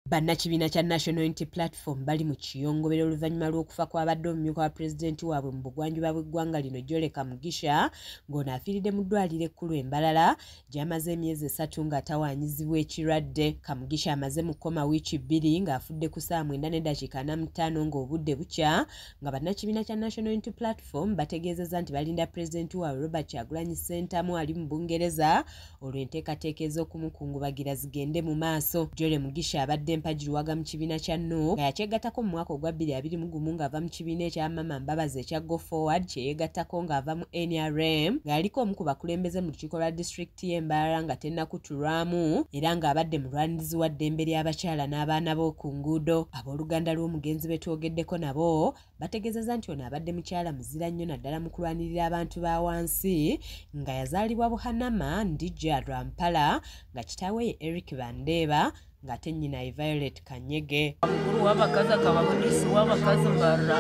Bannakibiina kya National Unity Platform bali mu kiyongobero oluvannyuma lw'okufa kw'abadde omumyuka wa pulezidenti waabwe mu bugwanjuba bw'eggwanga lino Joel Kamugisha ng'ono afiiridde mu ddwaliro ekkulu e Mbarara gy'amaze emyezi 3 ng'atawaanyizibwa ekirwadde. Kamugisha amaze mu kkoma wiiki 2 ng'afudde ku saa 9:45 ng'obudde bukya nga bannakibiina kya National Unity Platform bategeezezza nti balinda pulezidenti waabwe Robert Kyagulanyi Ssentamu ali mu Bungereza olw'enteekateeka ez'okumukungubagira zigende mu maaso. Joel Mugisha abadde mpajiruwaga mu kibiina kya NUP nga yakyegattako mu mwaka ogwa 2021 ng'ava mu kibiina ekya Mama Mbabazi ekya Go Forward kyeyegattako ng'ava mu NRM ng'aliko omu ku bakulembeze mu lukiiko lwa disitulikiti y'e Mbarara nga tennakutulwamu era ng'abadde mulwanirizi wa ddembe ly'abakyala n'abaana b'oku nguudo. Abooluganda lw'omugenzi be twogeddeko nabo bategeezezza nti ono abadde mukyala muzira nnyo naddala mu kulwanirira abantu ba wansi nga yazaalibwa Buhanama Ndija Lwampala nga kitaawe ye Eric Bandeeba ng'ate nnyina ye Violet Kanyege. Omukulu w'abakazi akaba muliisi w'abakazi Mbarara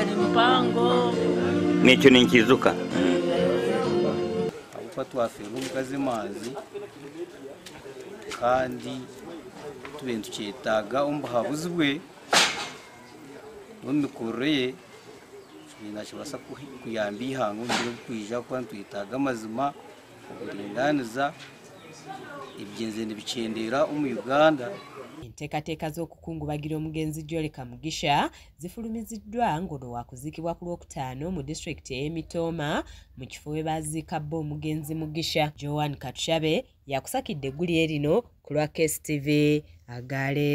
eri mpango n'ekyo nenkizuka abufa twafiirwa omukazi manzi kandi tube nitukyetaaga omu buhabuzi bwe n'omu mikurire ye nakibaasa kuyamba ihanga omu biro bikwija kuba nitwetaaga amazima okuringaniza ebyenze nibikyendera omu Uganda. Enteekateeka z'okukungubagira omugenzi Joel Kamugisha zifulumiziddwa ng'ono waakuziikibwa ku Lwokutaano mu disitulikiti y'Emitooma mu kifo we baaziika bbo omugenzi Mugisha. Joan Katushabe yakusakidde eggulire lino ku lwa KSTV Agaleero.